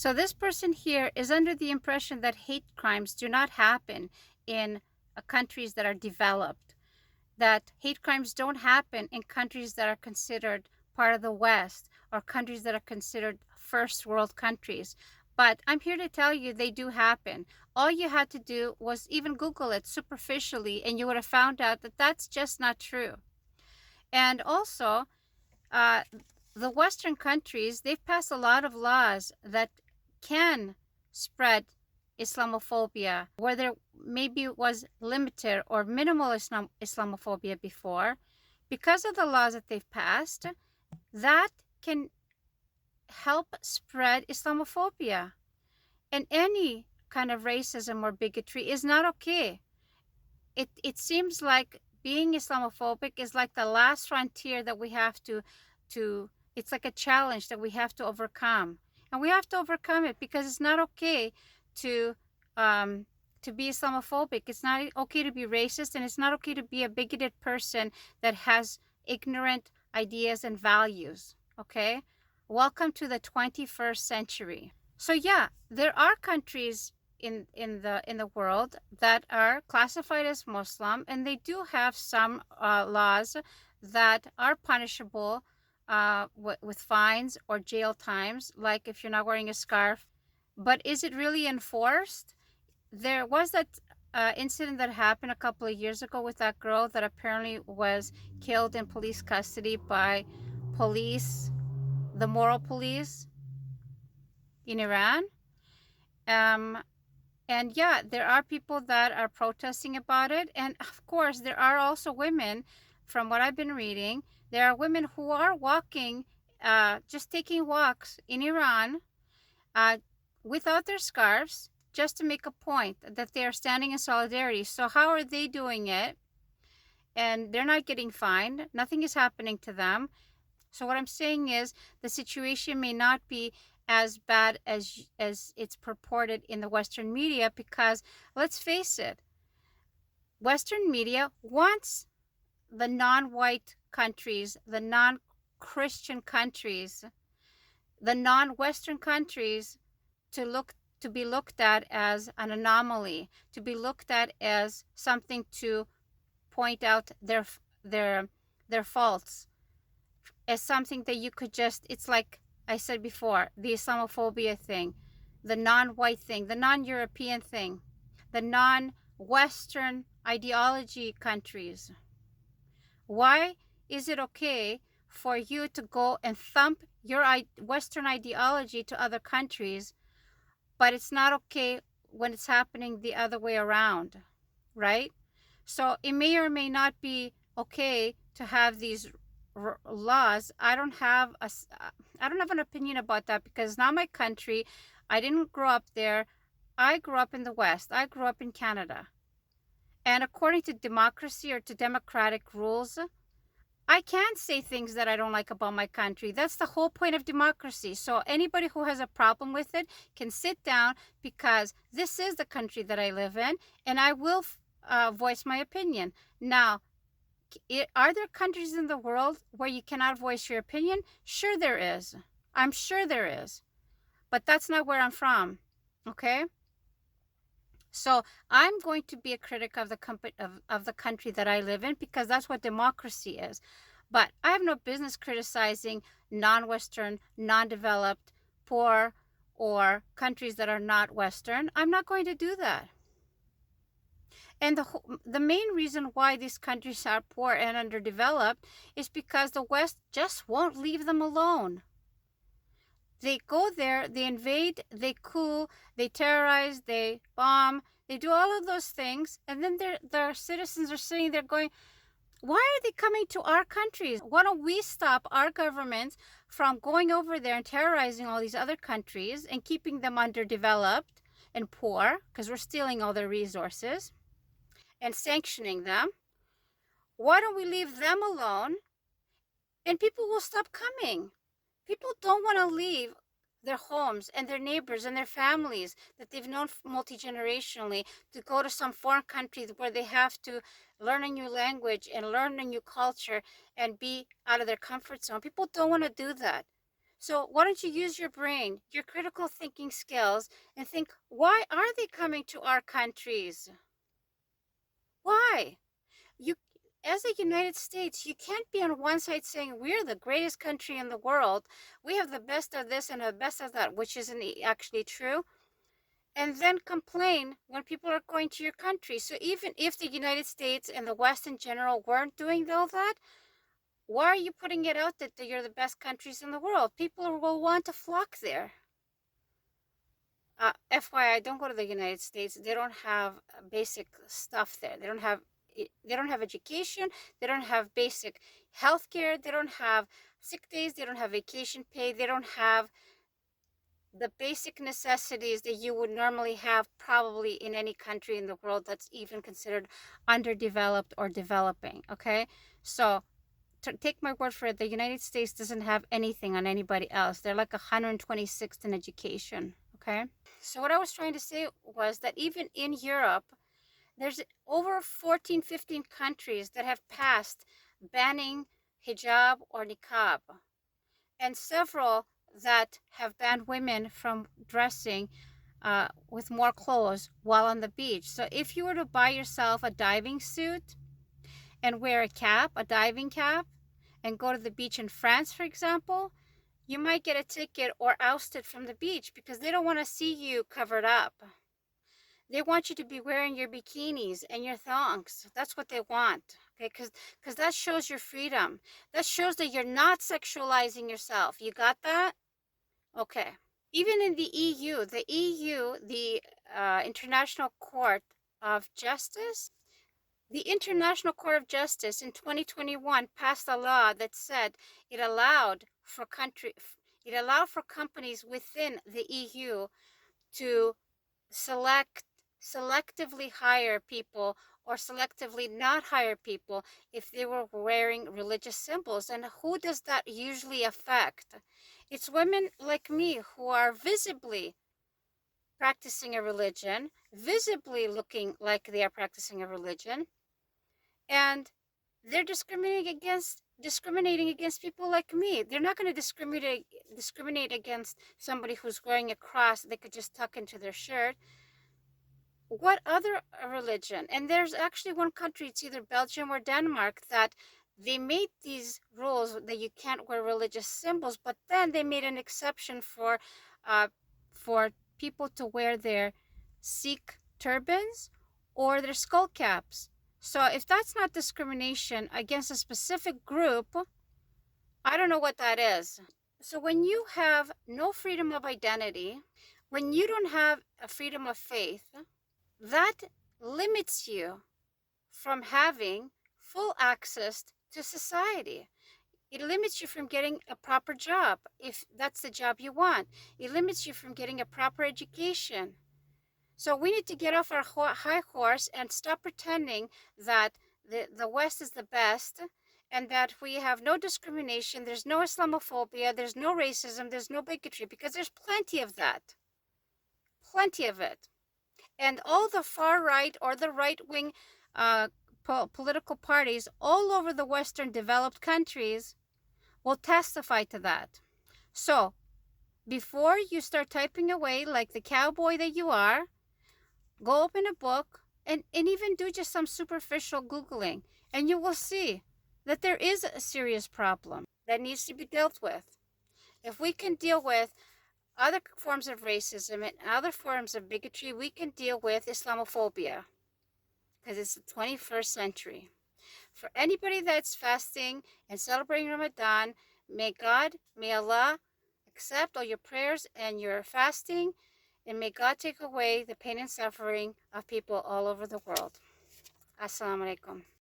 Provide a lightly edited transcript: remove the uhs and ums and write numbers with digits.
So this person here is under the impression that hate crimes do not happen in countries that are developed, that hate crimes don't happen in countries that are considered part of the West or countries that are considered first world countries. But I'm here to tell you they do happen. All you had to do was even Google it superficially, and you would have found out that that's just not true. And also, uh, the Western countries, they've passed a lot of laws that can spread Islamophobia, where there maybe was limited or minimal Islamophobia before. Because of the laws that they've passed, that can help spread Islamophobia. And any kind of racism or bigotry is not okay. It seems like being Islamophobic is like the last frontier that we have to it's like a challenge that we have to overcome. And we have to overcome it because it's not okay to be Islamophobic. It's not okay to be racist, and it's not okay to be a bigoted person that has ignorant ideas and values. Okay? Welcome to the 21st century. So yeah, there are countries in the world that are classified as Muslim, and they do have some laws that are punishable with fines or jail times, like if you're not wearing a scarf. But is it really enforced? There was that incident that happened a couple of years ago with that girl that apparently was killed in police custody by police, the moral police in Iran. And yeah, there are people that are protesting about it. And of course, there are also women, from what I've been reading, there are women who are walking, just taking walks in Iran without their scarves, just to make a point that they are standing in solidarity. So how are they doing it? And they're not getting fined. Nothing is happening to them. So what I'm saying is the situation may not be as bad as it's purported in the Western media, because let's face it, Western media wants the non-white countries, the non-Christian countries, the non-Western countries to be looked at as an anomaly, to be looked at as something to point out their faults, as something that you could just, it's like I said before, the Islamophobia thing, the non-white thing, the non-European thing, the non-Western ideology countries. Why is it okay for you to go and thump your Western ideology to other countries, but it's not okay when it's happening the other way around, right? So it may or may not be okay to have these laws. I don't have an opinion about that, because it's not my country. I didn't grow up there. I grew up in the West. I grew up in Canada. And according to democracy or to democratic rules, I can't say things that I don't like about my country. That's the whole point of democracy. So anybody who has a problem with it can sit down, because this is the country that I live in, and I will voice my opinion. Now, are there countries in the world where you cannot voice your opinion? Sure there is. I'm sure there is. But that's not where I'm from. Okay? So I'm going to be a critic of the country that I live in, because that's what democracy is. But I have no business criticizing non-Western, non-developed, poor, or countries that are not Western. I'm not going to do that. And the main reason why these countries are poor and underdeveloped is because the West just won't leave them alone. They go there, they invade, they coup, they terrorize, they bomb, they do all of those things, and then their citizens are sitting there going, why are they coming to our countries? Why don't we stop our governments from going over there and terrorizing all these other countries and keeping them underdeveloped and poor, because we're stealing all their resources and sanctioning them? Why don't we leave them alone, and people will stop coming? People don't want to leave their homes and their neighbors and their families that they've known multi-generationally to go to some foreign country where they have to learn a new language and learn a new culture and be out of their comfort zone. People don't want to do that. So why don't you use your brain, your critical thinking skills, and think, why are they coming to our countries? Why? You, as the United States, you can't be on one side saying we're the greatest country in the world, we have the best of this and the best of that, which isn't actually true, and then complain when people are going to your country. So even if the United States and the West in general weren't doing all that, why are you putting it out that you're the best countries in the world? People will want to flock there. FYI, don't go to the United States. They don't have basic stuff there. They don't have education. They don't have basic health care. They don't have sick days. They don't have vacation pay. They don't have the basic necessities that you would normally have probably in any country in the world that's even considered underdeveloped or developing. Okay, so take my word for it, the United States doesn't have anything on anybody else. They're like 126th in education. Okay, so what I was trying to say was that even in Europe, there's over 14, 15 countries that have passed banning hijab or niqab, and several that have banned women from dressing with more clothes while on the beach. So if you were to buy yourself a diving suit and wear a cap, a diving cap, and go to the beach in France, for example, you might get a ticket or ousted from the beach because they don't want to see you covered up. They want you to be wearing your bikinis and your thongs. That's what they want. Okay, because that shows your freedom. That shows that you're not sexualizing yourself. You got that? Okay. Even in the EU, the International Court of Justice, the International Court of Justice in 2021 passed a law that said it allowed for companies within the EU to selectively hire people or selectively not hire people if they were wearing religious symbols. And who does that usually affect? It's women like me who are visibly practicing a religion, visibly looking like they are practicing a religion, and they're discriminating against people like me. They're not going to discriminate against somebody who's wearing a cross they could just tuck into their shirt. What other religion? And there's actually one country, it's either Belgium or Denmark, that they made these rules that you can't wear religious symbols, but then they made an exception uh, for people to wear their Sikh turbans or their skull caps. So if that's not discrimination against a specific group, I don't know what that is. So when you have no freedom of identity, when you don't have a freedom of faith, that limits you from having full access to society. It limits you from getting a proper job if that's the job you want. It limits you from getting a proper education. So we need to get off our high horse and stop pretending that the West is the best and that we have no discrimination, there's no Islamophobia, there's no racism, there's no bigotry, because there's plenty of that. Plenty of it. And all the far right or the right-wing political parties all over the Western developed countries will testify to that. So before you start typing away like the cowboy that you are, go open a book and even do just some superficial Googling, and you will see that there is a serious problem that needs to be dealt with. If we can deal with other forms of racism and other forms of bigotry, we can deal with Islamophobia, because it's the 21st century. For anybody that's fasting and celebrating Ramadan, may Allah accept all your prayers and your fasting, and may God take away the pain and suffering of people all over the world. Assalamu alaikum.